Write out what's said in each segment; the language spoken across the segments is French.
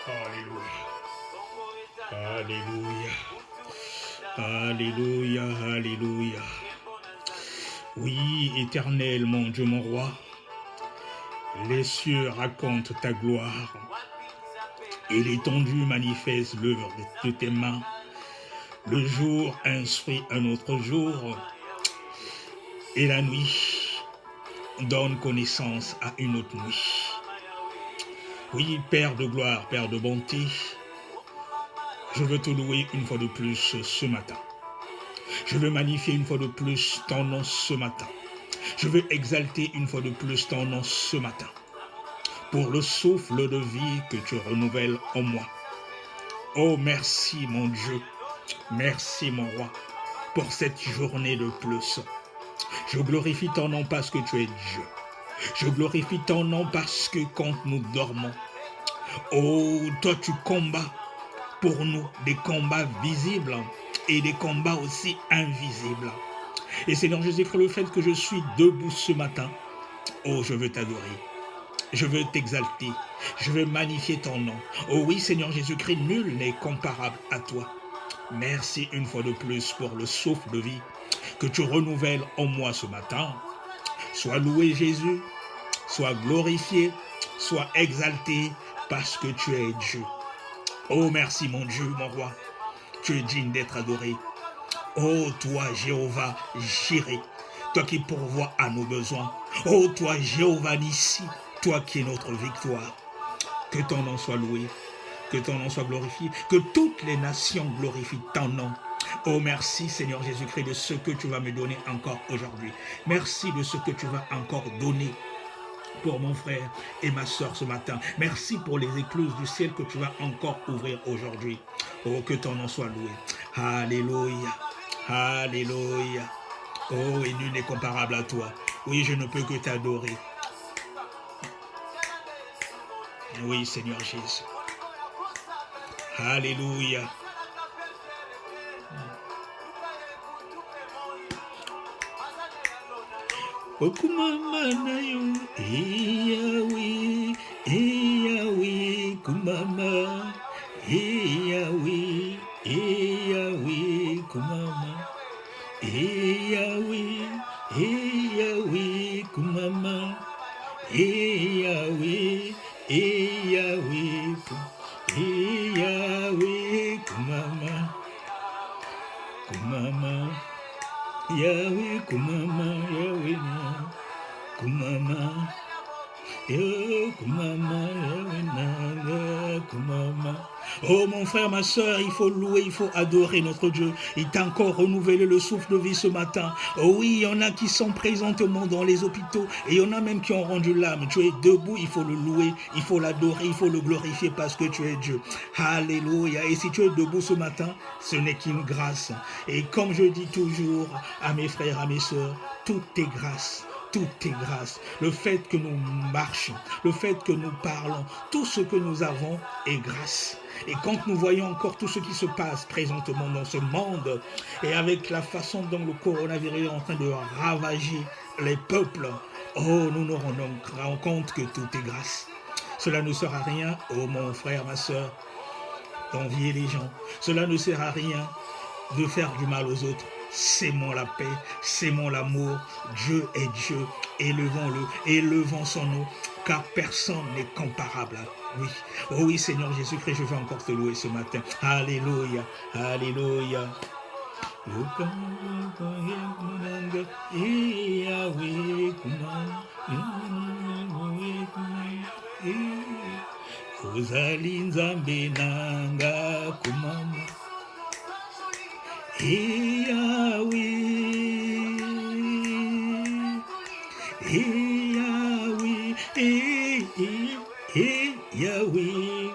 Alléluia. Alléluia. Alléluia. Alléluia. Oui, éternel, mon Dieu, mon roi, les cieux racontent ta gloire et l'étendue manifeste l'œuvre de tes mains. Le jour instruit un autre jour et la nuit donne connaissance à une autre nuit. Oui, Père de gloire, Père de bonté, je veux te louer une fois de plus ce matin. Je veux magnifier une fois de plus ton nom ce matin. Je veux exalter une fois de plus ton nom ce matin. Pour le souffle de vie que tu renouvelles en moi. Oh, merci mon Dieu. Merci mon roi. Pour cette journée de plus. Je glorifie ton nom parce que tu es Dieu. Je glorifie ton nom parce que quand nous dormons, oh, toi tu combats pour nous des combats visibles et des combats aussi invisibles. Et Seigneur Jésus-Christ, le fait que je suis debout ce matin, oh, je veux t'adorer. Je veux t'exalter. Je veux magnifier ton nom. Oh oui, Seigneur Jésus-Christ, nul n'est comparable à toi. Merci une fois de plus pour le souffle de vie que tu renouvelles en moi ce matin. Sois loué Jésus, sois glorifié, sois exalté parce que tu es Dieu. Oh merci mon Dieu, mon roi, tu es digne d'être adoré. Oh toi Jéhovah Jireh, toi qui pourvois à nos besoins. Oh toi Jéhovah Nissi, toi qui es notre victoire. Que ton nom soit loué, que ton nom soit glorifié, que toutes les nations glorifient ton nom. Oh merci Seigneur Jésus-Christ de ce que tu vas me donner encore aujourd'hui. Merci de ce que tu vas encore donner pour mon frère et ma soeur ce matin. Merci pour les écluses du ciel que tu vas encore ouvrir aujourd'hui. Oh, que ton nom soit loué. Alléluia. Alléluia. Oh, et nul n'est comparable à toi. Oui, je ne peux que t'adorer. Oui, Seigneur Jésus. Alléluia. Okumama na yo, Yahweh, Yahweh, kumama, Yahweh, Yahweh, kumama, Yahweh, Yahweh, kumama, Yahweh, Yahweh, Yahweh, kumama, kumama. Yahweh kumama, Yahweh na kumama, Yahweh kumama, Yahweh na kumama. Oh mon frère, ma soeur, il faut louer, il faut adorer notre Dieu. Il t'a encore renouvelé le souffle de vie ce matin. Oh oui, il y en a qui sont présentement dans les hôpitaux et il y en a même qui ont rendu l'âme. Tu es debout, il faut le louer, il faut l'adorer, il faut le glorifier parce que tu es Dieu. Alléluia. Et si tu es debout ce matin, ce n'est qu'une grâce. Et comme je dis toujours à mes frères, à mes soeurs, tout est grâce. Tout est grâce. Le fait que nous marchons, le fait que nous parlons, tout ce que nous avons est grâce. Et quand nous voyons encore tout ce qui se passe présentement dans ce monde, et avec la façon dont le coronavirus est en train de ravager les peuples, oh, nous nous rendons compte que tout est grâce. Cela ne sert à rien, oh mon frère, ma soeur, d'envier les gens. Cela ne sert à rien de faire du mal aux autres. S'aimons la paix, s'aimons l'amour. Dieu est Dieu. Élevons-le, élevons son nom, car personne n'est comparable à lui. Oh oui, Seigneur Jésus-Christ, je veux encore te louer ce matin. Alléluia, alléluia. Yahweh, Yahweh, Yahweh,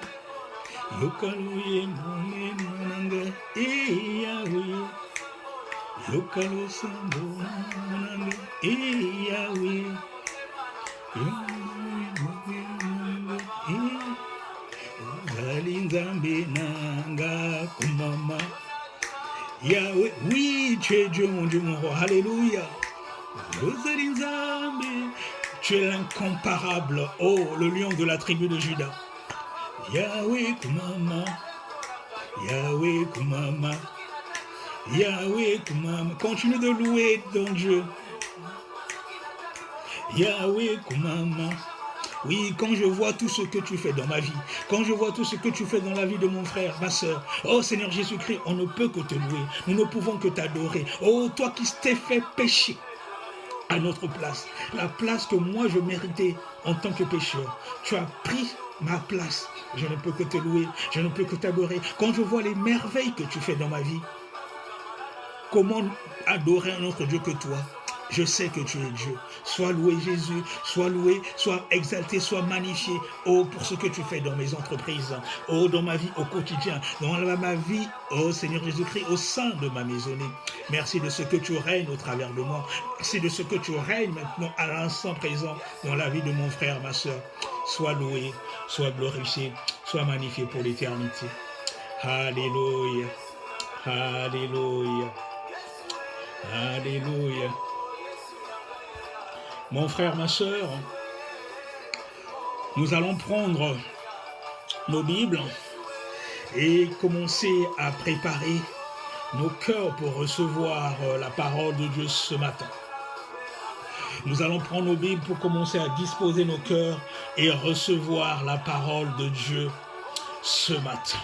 Yokaluye monanga, Yahweh, Yokalu sambo monanga, Yahweh, Zalinzambe nanga kumama. Yahweh, oui, tu es Dieu, mon Dieu, mon roi, alléluia. Tu es l'incomparable, oh, le lion de la tribu de Juda. Yahweh Kumama, Yahweh Kumama, Yahweh Kumama. Continue de louer ton Dieu. Yahweh Kumama. Oui, quand je vois tout ce que tu fais dans ma vie, quand je vois tout ce que tu fais dans la vie de mon frère, ma soeur, oh Seigneur Jésus-Christ, on ne peut que te louer, nous ne pouvons que t'adorer. Oh, toi qui t'es fait pécher à notre place, la place que moi je méritais en tant que pécheur, tu as pris ma place. Je ne peux que te louer, je ne peux que t'adorer. Quand je vois les merveilles que tu fais dans ma vie, comment adorer un autre Dieu que toi? Je sais que tu es Dieu. Sois loué Jésus, sois loué, sois exalté, sois magnifié. Oh, pour ce que tu fais dans mes entreprises. Oh, dans ma vie au quotidien. Dans ma vie, oh Seigneur Jésus-Christ, au sein de ma maisonnée. Merci de ce que tu règnes au travers de moi. Merci de ce que tu règnes maintenant à l'instant présent dans la vie de mon frère, ma soeur. Sois loué, sois glorifié, sois magnifié pour l'éternité. Alléluia. Alléluia. Alléluia. Mon frère, ma soeur, nous allons prendre nos Bibles et commencer à préparer nos cœurs pour recevoir la parole de Dieu ce matin. Nous allons prendre nos Bibles pour commencer à disposer nos cœurs et recevoir la parole de Dieu ce matin.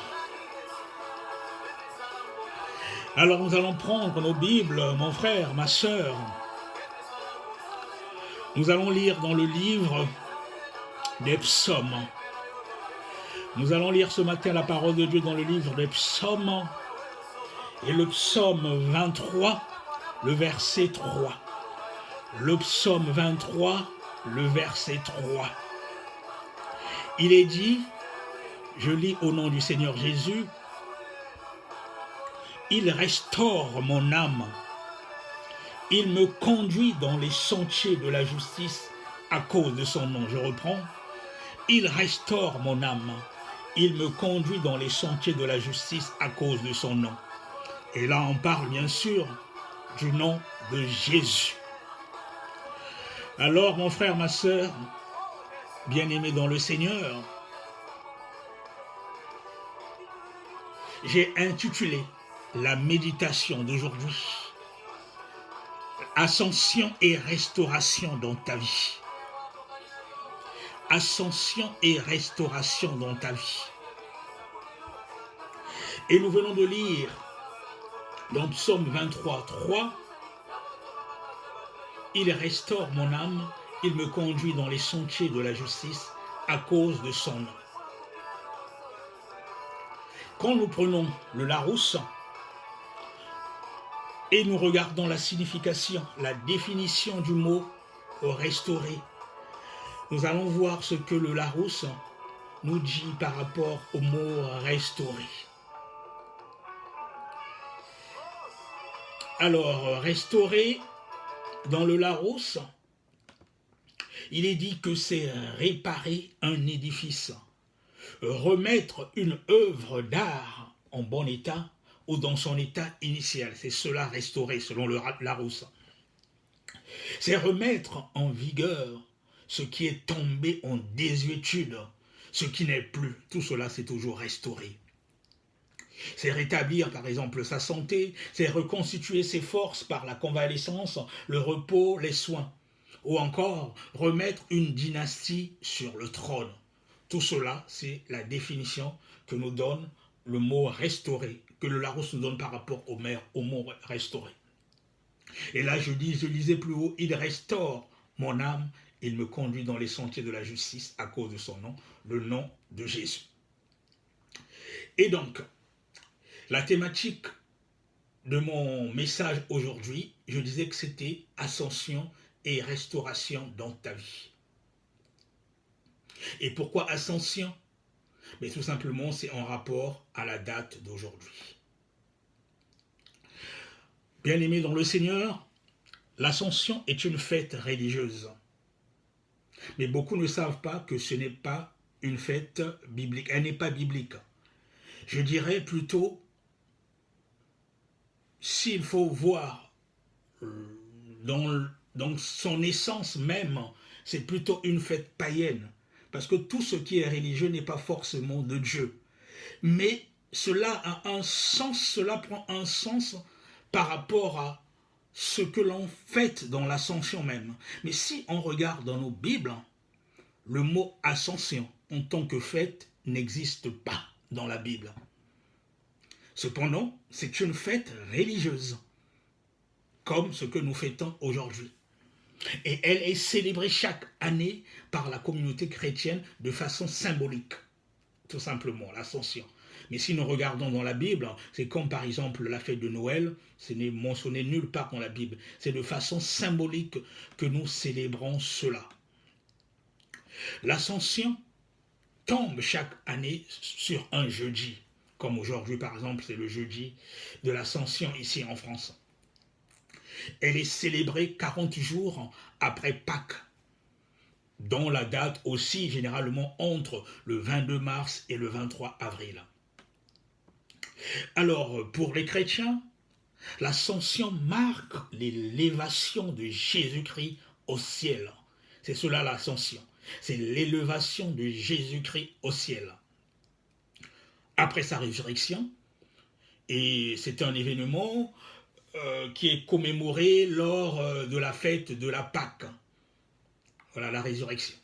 Alors nous allons prendre nos Bibles, mon frère, ma soeur. Nous allons lire dans le livre des psaumes. Nous allons lire ce matin la parole de Dieu dans le livre des psaumes. Et le psaume 23, le verset 3. Le psaume 23, le verset 3. Il est dit, je lis au nom du Seigneur Jésus, « Il restaure mon âme. Il me conduit dans les sentiers de la justice à cause de son nom. » Je reprends. « Il restaure mon âme. Il me conduit dans les sentiers de la justice à cause de son nom. » Et là, on parle bien sûr du nom de Jésus. Alors, mon frère, ma soeur, bien-aimé dans le Seigneur, j'ai intitulé la méditation d'aujourd'hui « Ascension et restauration dans ta vie ». Ascension et restauration dans ta vie. Et nous venons de lire dans Psaume 23, 3, « Il restaure mon âme, il me conduit dans les sentiers de la justice à cause de son nom. » Quand nous prenons le Larousse et nous regardons la signification, la définition du mot « restaurer », nous allons voir ce que le Larousse nous dit par rapport au mot « restaurer ». Alors, restaurer, dans le Larousse, il est dit que c'est réparer un édifice, remettre une œuvre d'art en bon état ou dans son état initial. C'est cela restaurer selon le Larousse. C'est remettre en vigueur ce qui est tombé en désuétude, ce qui n'est plus. Tout cela, c'est toujours restauré. C'est rétablir, par exemple, sa santé, c'est reconstituer ses forces par la convalescence, le repos, les soins. Ou encore, remettre une dynastie sur le trône. Tout cela, c'est la définition que nous donne le mot « restaurer », que le Larousse nous donne par rapport au mot « restaurer ». Et là, je lisais plus haut, « Il restaure mon âme, il me conduit dans les sentiers de la justice à cause de son nom, le nom de Jésus. » Et donc, la thématique de mon message aujourd'hui, je disais que c'était ascension et restauration dans ta vie. Et pourquoi ascension? Mais tout simplement, c'est en rapport à la date d'aujourd'hui. Bien-aimés dans le Seigneur, l'ascension est une fête religieuse. Mais beaucoup ne savent pas que ce n'est pas une fête biblique. Elle n'est pas biblique. Je dirais plutôt, s'il faut voir dans son essence même, c'est plutôt une fête païenne. Parce que tout ce qui est religieux n'est pas forcément de Dieu. Mais cela a un sens, cela prend un sens par rapport à ce que l'on fête dans l'ascension même. Mais si on regarde dans nos Bibles, le mot ascension en tant que fête n'existe pas dans la Bible. Cependant, c'est une fête religieuse, comme ce que nous fêtons aujourd'hui. Et elle est célébrée chaque année par la communauté chrétienne de façon symbolique, tout simplement, l'ascension. Mais si nous regardons dans la Bible, c'est comme par exemple la fête de Noël, ce n'est mentionné nulle part dans la Bible. C'est de façon symbolique que nous célébrons cela. L'ascension tombe chaque année sur un jeudi, comme aujourd'hui par exemple c'est le jeudi de l'ascension ici en France. Elle est célébrée 40 jours après Pâques, dont la date aussi généralement entre le 22 mars et le 23 avril. Alors, pour les chrétiens, l'ascension marque l'élévation de Jésus-Christ au ciel. C'est cela l'ascension. C'est l'élévation de Jésus-Christ au ciel. Après sa résurrection, et c'est un événement qui est commémoré lors de la fête de la Pâque. Voilà la résurrection.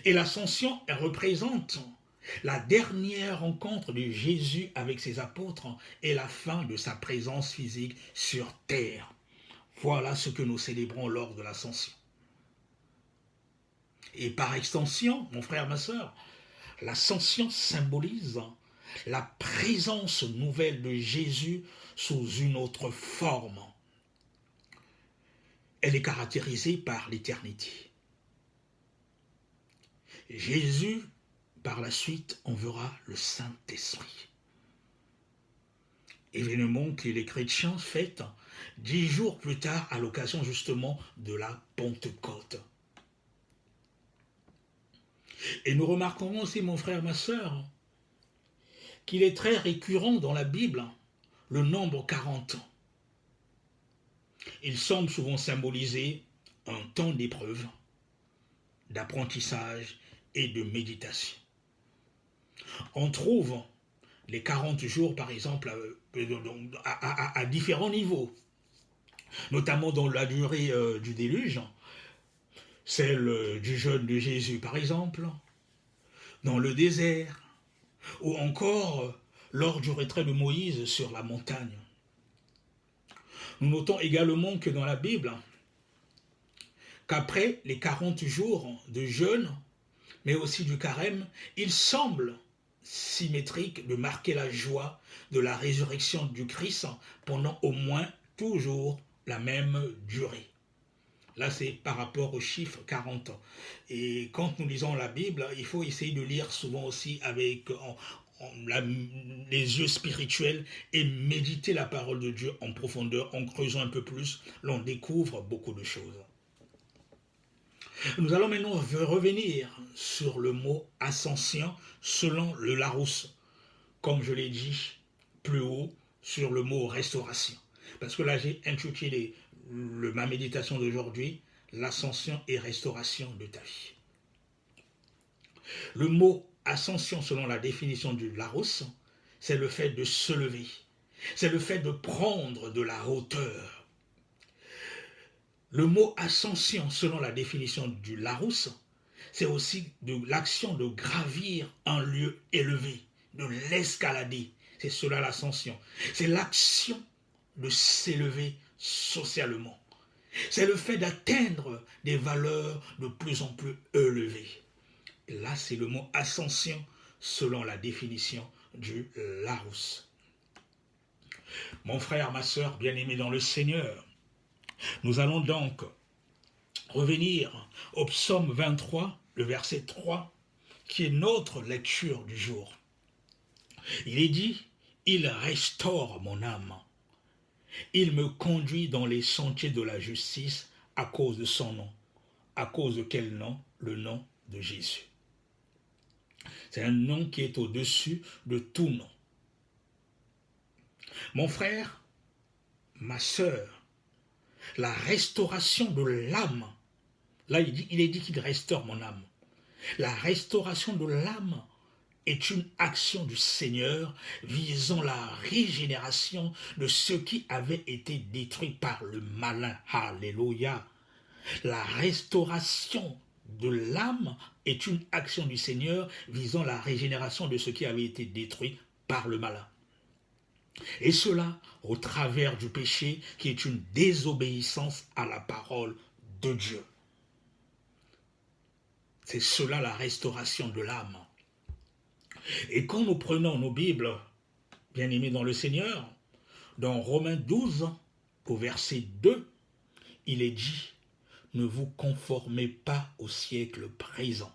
Et l'ascension, elle représente la dernière rencontre de Jésus avec ses apôtres et la fin de sa présence physique sur terre. Voilà ce que nous célébrons lors de l'ascension. Et par extension, mon frère, ma soeur, l'ascension symbolise la présence nouvelle de Jésus sous une autre forme. Elle est caractérisée par l'éternité. Jésus, par la suite, enverra le Saint-Esprit. Événement que les chrétiens fêtent 10 jours plus tard à l'occasion justement de la Pentecôte. Et nous remarquerons aussi, mon frère, ma soeur, qu'il est très récurrent dans la Bible le nombre 40. Il semble souvent symboliser un temps d'épreuve, d'apprentissage et de méditation. On trouve les 40 jours, par exemple, à différents niveaux, notamment dans la durée du déluge, celle du jeûne de Jésus, par exemple, dans le désert, ou encore lors du retrait de Moïse sur la montagne. Nous notons également que dans la Bible, qu'après les 40 jours de jeûne, mais aussi du carême, il semble symétrique de marquer la joie de la résurrection du Christ pendant au moins toujours la même durée. Là, c'est par rapport au chiffre 40 ans. Et quand nous lisons la Bible, il faut essayer de lire souvent aussi avec les yeux spirituels et méditer la parole de Dieu en profondeur, en creusant un peu plus, l'on découvre beaucoup de choses. Nous allons maintenant revenir sur le mot ascension selon le Larousse, comme je l'ai dit plus haut sur le mot restauration. Parce que là, j'ai intitulé ma méditation d'aujourd'hui, l'ascension et restauration de ta vie. Le mot ascension selon la définition du Larousse, c'est le fait de se lever, c'est le fait de prendre de la hauteur. Le mot ascension, selon la définition du Larousse, c'est aussi de l'action de gravir un lieu élevé, de l'escalader. C'est cela l'ascension. C'est l'action de s'élever socialement. C'est le fait d'atteindre des valeurs de plus en plus élevées. Et là, c'est le mot ascension selon la définition du Larousse. Mon frère, ma soeur, bien-aimés dans le Seigneur, nous allons donc revenir au psaume 23, le verset 3, qui est notre lecture du jour. Il est dit, « Il restaure mon âme. Il me conduit dans les sentiers de la justice à cause de son nom. » À cause de quel nom? Le nom de Jésus. C'est un nom qui est au-dessus de tout nom. Mon frère, ma sœur, la restauration de l'âme. Là, il est dit qu'il restaure mon âme. La restauration de l'âme est une action du Seigneur visant la régénération de ceux qui avaient été détruits par le malin. Alléluia. La restauration de l'âme est une action du Seigneur visant la régénération de ceux qui avaient été détruits par le malin. Et cela au travers du péché qui est une désobéissance à la parole de Dieu. C'est cela la restauration de l'âme. Et quand nous prenons nos Bibles, bien-aimés dans le Seigneur, dans Romains 12, au verset 2, il est dit « Ne vous conformez pas au siècle présent,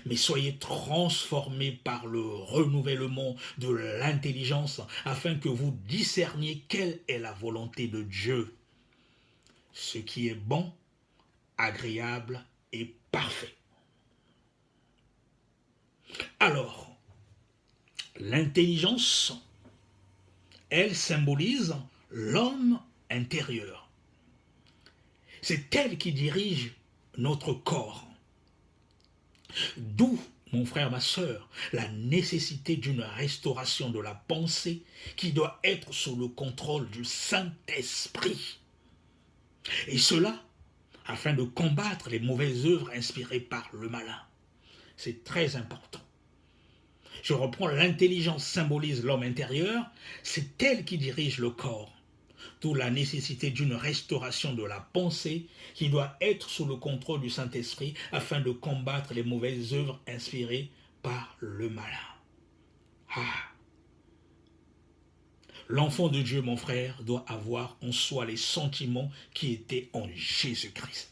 mais soyez transformés par le renouvellement de l'intelligence, afin que vous discerniez quelle est la volonté de Dieu, ce qui est bon, agréable et parfait. » Alors, l'intelligence, elle symbolise l'homme intérieur. C'est elle qui dirige notre corps. D'où, mon frère, ma sœur, la nécessité d'une restauration de la pensée qui doit être sous le contrôle du Saint-Esprit. Et cela, afin de combattre les mauvaises œuvres inspirées par le malin. C'est très important. Je reprends, l'intelligence symbolise l'homme intérieur, c'est elle qui dirige le corps. D'où la nécessité d'une restauration de la pensée qui doit être sous le contrôle du Saint-Esprit afin de combattre les mauvaises œuvres inspirées par le malin. L'enfant de Dieu, mon frère, doit avoir en soi les sentiments qui étaient en Jésus-Christ.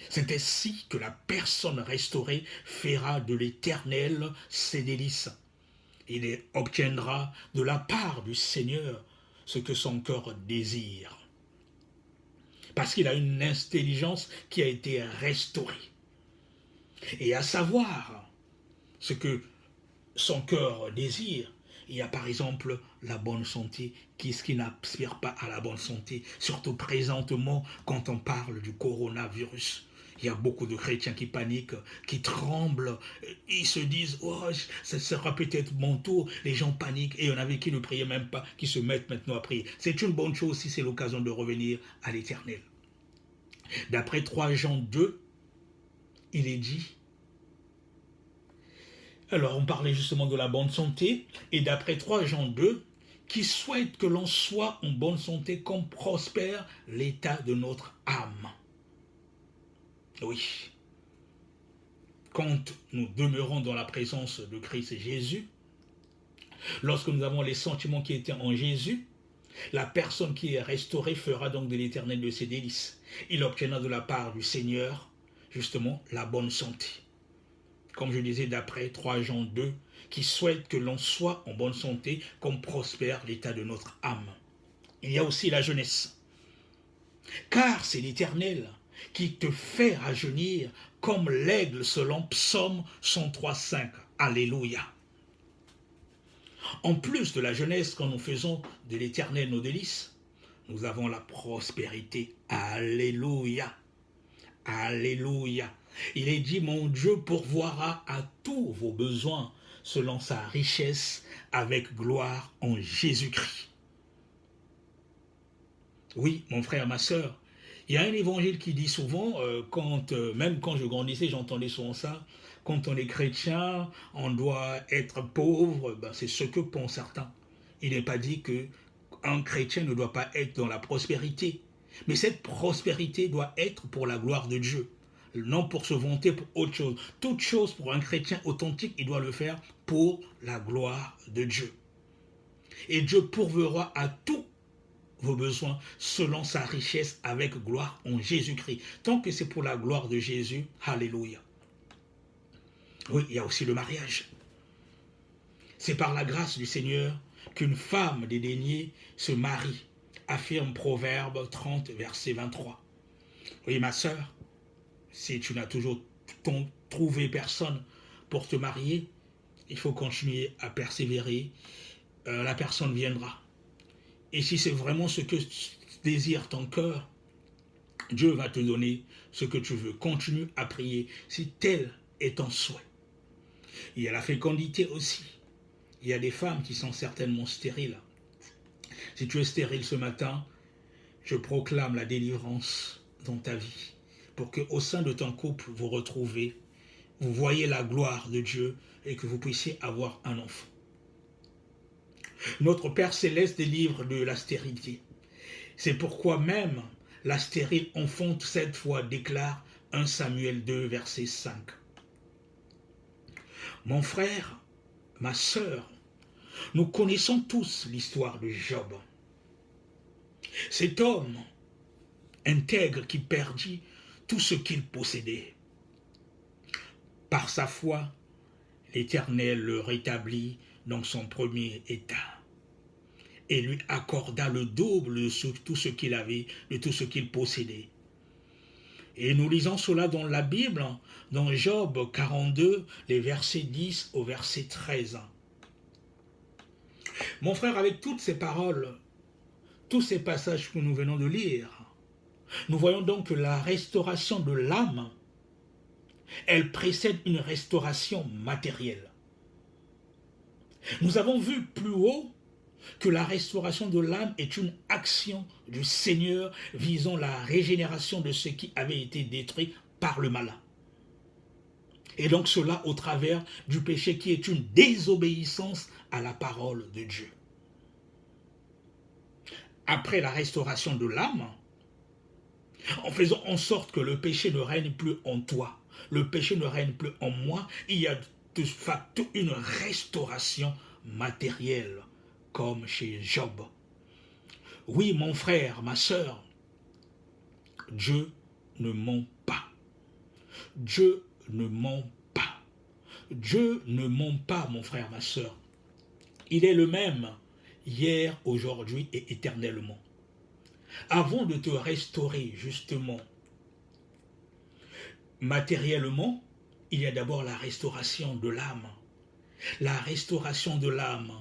C'est ainsi que la personne restaurée fera de l'Éternel ses délices. Il obtiendra de la part du Seigneur ce que son cœur désire. Parce qu'il a une intelligence qui a été restaurée. Et à savoir ce que son cœur désire, il y a par exemple la bonne santé. Qu'est-ce qui n'aspire pas à la bonne santé? Surtout présentement quand on parle du coronavirus. Il y a beaucoup de chrétiens qui paniquent, qui tremblent. Ils se disent, oh, ça sera peut-être mon tour. Les gens paniquent et il y en avait qui ne priaient même pas, qui se mettent maintenant à prier. C'est une bonne chose si c'est l'occasion de revenir à l'Éternel. D'après 3 Jean 2, il est dit, alors on parlait justement de la bonne santé, et d'après 3 Jean 2, qui souhaite que l'on soit en bonne santé comme prospère l'état de notre âme. Oui. Quand nous demeurons dans la présence de Christ Jésus, lorsque nous avons les sentiments qui étaient en Jésus, la personne qui est restaurée fera donc de l'Éternel de ses délices. Il obtiendra de la part du Seigneur, justement, la bonne santé. Comme je disais d'après 3 Jean 2, qui souhaite que l'on soit en bonne santé comme prospère l'état de notre âme. Il y a aussi la jeunesse. Car c'est l'Éternel qui te fait rajeunir comme l'aigle selon Psaume 103,5. Alléluia. En plus de la jeunesse, quand nous faisons de l'Éternel nos délices, nous avons la prospérité. Alléluia. Alléluia. Il est dit, mon Dieu pourvoira à tous vos besoins selon sa richesse avec gloire en Jésus-Christ. Oui, mon frère, ma sœur, il y a un évangile qui dit souvent, même quand je grandissais, j'entendais souvent ça, quand on est chrétien, on doit être pauvre, c'est ce que pensent certains. Il n'est pas dit qu'un chrétien ne doit pas être dans la prospérité. Mais cette prospérité doit être pour la gloire de Dieu, non pour se vanter pour autre chose. Toute chose pour un chrétien authentique, il doit le faire pour la gloire de Dieu. Et Dieu pourvoira à tous vos besoins selon sa richesse avec gloire en Jésus-Christ. Tant que c'est pour la gloire de Jésus, alléluia. Oui, il y a aussi le mariage. C'est par la grâce du Seigneur qu'une femme dédaignée se marie, affirme Proverbe 30, verset 23. Oui, ma sœur, si tu n'as toujours trouvé personne pour te marier, il faut continuer à persévérer. La personne viendra. Et si c'est vraiment ce que désire ton cœur, Dieu va te donner ce que tu veux. Continue à prier si tel est ton souhait. Il y a la fécondité aussi. Il y a des femmes qui sont certainement stériles. Si tu es stérile ce matin, je proclame la délivrance dans ta vie pour qu'au sein de ton couple, vous retrouvez, vous voyez la gloire de Dieu et que vous puissiez avoir un enfant. Notre Père Céleste délivre de la stérilité. C'est pourquoi même la stérile enfante cette fois, déclare 1 Samuel 2, verset 5. Mon frère, ma sœur, nous connaissons tous l'histoire de Job. Cet homme intègre qui perdit tout ce qu'il possédait. Par sa foi, l'Éternel le rétablit dans son premier état et lui accorda le double de tout ce qu'il avait, de tout ce qu'il possédait. Et nous lisons cela dans la Bible, dans Job 42, les versets 10 au verset 13. Mon frère, avec toutes ces paroles, tous ces passages que nous venons de lire, nous voyons donc que la restauration de l'âme, elle précède une restauration matérielle. Nous avons vu plus haut que la restauration de l'âme est une action du Seigneur visant la régénération de ce qui avait été détruit par le malin. Et donc cela au travers du péché qui est une désobéissance à la parole de Dieu. Après la restauration de l'âme, en faisant en sorte que le péché ne règne plus en toi, le péché ne règne plus en moi, il y a de facto une restauration matérielle, comme chez Job. Oui, mon frère, ma sœur, Dieu ne ment pas. Dieu ne ment pas. Dieu ne ment pas, mon frère, ma sœur. Il est le même hier, aujourd'hui et éternellement. Avant de te restaurer, justement, matériellement, il y a d'abord la restauration de l'âme. La restauration de l'âme.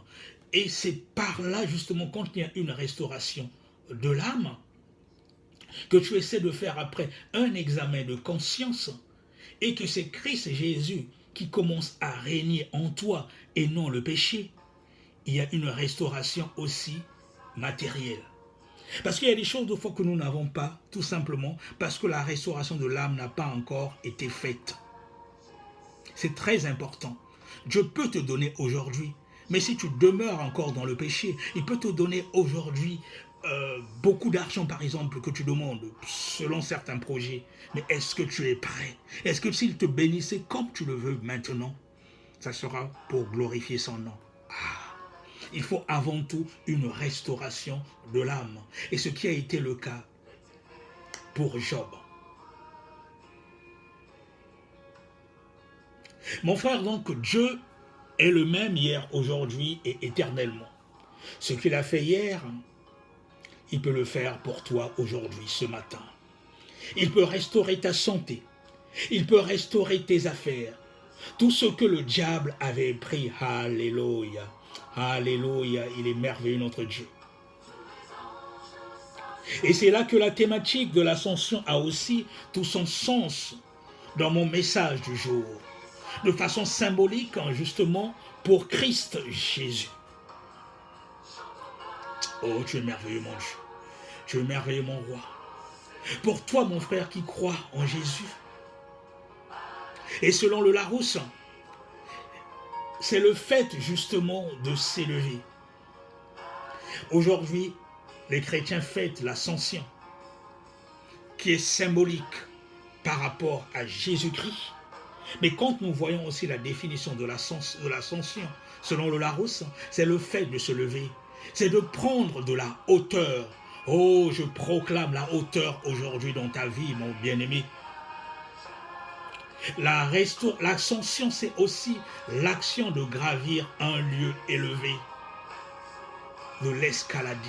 Et c'est par là, justement, quand il y a une restauration de l'âme, que tu essaies de faire après un examen de conscience et que c'est Christ Jésus qui commence à régner en toi et non le péché. Il y a une restauration aussi matérielle. Parce qu'il y a des choses de fois que nous n'avons pas, tout simplement parce que la restauration de l'âme n'a pas encore été faite. C'est très important. Dieu peut te donner aujourd'hui, mais si tu demeures encore dans le péché, il peut te donner aujourd'hui beaucoup d'argent, par exemple, que tu demandes, selon certains projets. Mais est-ce que tu es prêt? Est-ce que s'il te bénissait comme tu le veux maintenant, ça sera pour glorifier son nom? Il faut avant tout une restauration de l'âme. Et ce qui a été le cas pour Job. Mon frère, donc, Dieu est le même hier, aujourd'hui et éternellement. Ce qu'il a fait hier, il peut le faire pour toi aujourd'hui, ce matin. Il peut restaurer ta santé. Il peut restaurer tes affaires. Tout ce que le diable avait pris, alléluia. Alléluia, il est merveilleux notre Dieu. Et c'est là que la thématique de l'ascension a aussi tout son sens dans mon message du jour. De façon symbolique, justement, pour Christ Jésus. Oh, tu es merveilleux mon Dieu. Tu es merveilleux mon roi. Pour toi, mon frère qui croit en Jésus. Et selon le Larousse, c'est le fait justement de s'élever. Aujourd'hui, les chrétiens fêtent l'ascension, qui est symbolique par rapport à Jésus-Christ. Mais quand nous voyons aussi la définition de l'ascension, selon le Larousse, c'est le fait de se lever. C'est de prendre de la hauteur. Oh, je proclame la hauteur aujourd'hui dans ta vie, mon bien-aimé. L'ascension, c'est aussi l'action de gravir un lieu élevé, de l'escalader.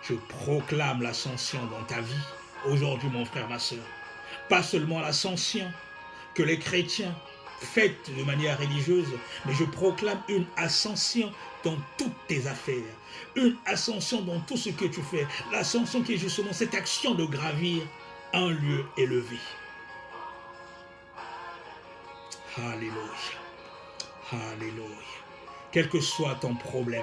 Je proclame l'ascension dans ta vie, aujourd'hui mon frère, ma soeur. Pas seulement l'ascension que les chrétiens fêtent de manière religieuse, mais je proclame une ascension dans toutes tes affaires, une ascension dans tout ce que tu fais, l'ascension qui est justement cette action de gravir un lieu élevé. Alléluia. Alléluia. Quel que soit ton problème,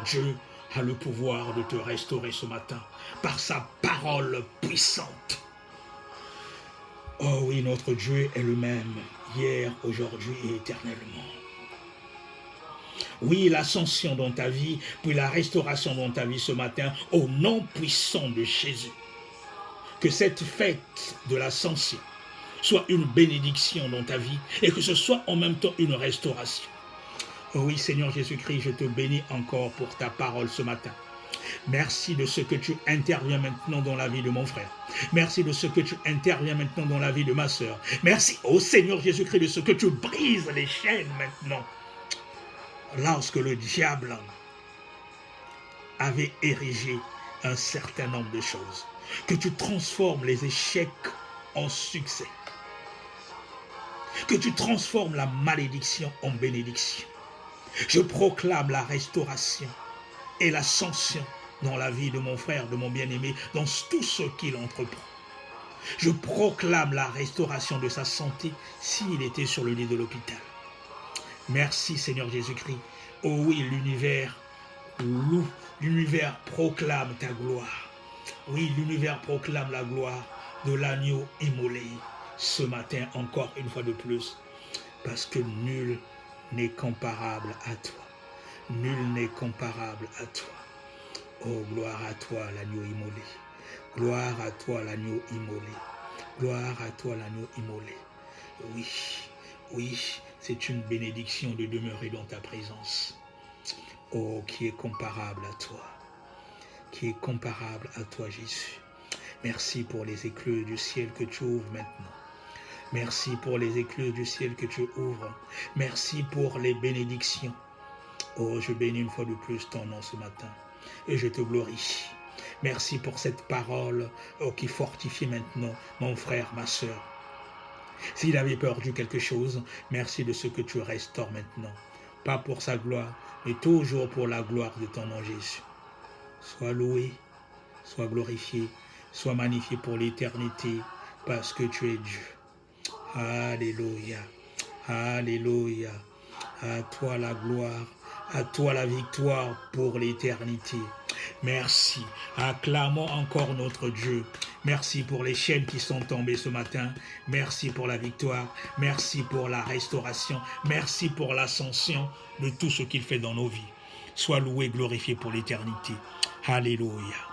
Dieu a le pouvoir de te restaurer ce matin par sa parole puissante. Oh oui, notre Dieu est le même, hier, aujourd'hui et éternellement. Oui, l'ascension dans ta vie, puis la restauration dans ta vie ce matin, au nom puissant de Jésus. Que cette fête de l'ascension soit une bénédiction dans ta vie et que ce soit en même temps une restauration. Oh oui, Seigneur Jésus-Christ, je te bénis encore pour ta parole ce matin. Merci de ce que tu interviens maintenant dans la vie de mon frère. Merci de ce que tu interviens maintenant dans la vie de ma sœur. Merci, oh Seigneur Jésus-Christ, de ce que tu brises les chaînes maintenant. Lorsque le diable avait érigé un certain nombre de choses, que tu transformes les échecs en succès, que tu transformes la malédiction en bénédiction. Je proclame la restauration et l'ascension dans la vie de mon frère, de mon bien-aimé, dans tout ce qu'il entreprend. Je proclame la restauration de sa santé s'il était sur le lit de l'hôpital. Merci Seigneur Jésus-Christ. Oh oui, l'univers loue, l'univers proclame ta gloire. Oui, l'univers proclame la gloire de l'agneau immolé ce matin, encore une fois de plus, parce que nul n'est comparable à toi. Nul n'est comparable à toi. Oh, gloire à toi, l'agneau immolé. Gloire à toi, l'agneau immolé. Gloire à toi, l'agneau immolé. Oui, oui, c'est une bénédiction de demeurer dans ta présence. Oh, qui est comparable à toi. Qui est comparable à toi, Jésus. Merci pour les éclats du ciel que tu ouvres maintenant. Merci pour les éclats du ciel que tu ouvres. Merci pour les bénédictions. Oh, je bénis une fois de plus ton nom ce matin et je te glorifie. Merci pour cette parole qui fortifie maintenant mon frère, ma soeur. S'il avait perdu quelque chose, merci de ce que tu restaures maintenant. Pas pour sa gloire, mais toujours pour la gloire de ton nom Jésus. Sois loué, sois glorifié, sois magnifié pour l'éternité parce que tu es Dieu. Alléluia, alléluia. À toi la gloire, à toi la victoire pour l'éternité. Merci. Acclamons encore notre Dieu. Merci pour les chaînes qui sont tombées ce matin. Merci pour la victoire. Merci pour la restauration. Merci pour l'ascension de tout ce qu'il fait dans nos vies. Sois loué, glorifié pour l'éternité. Alléluia.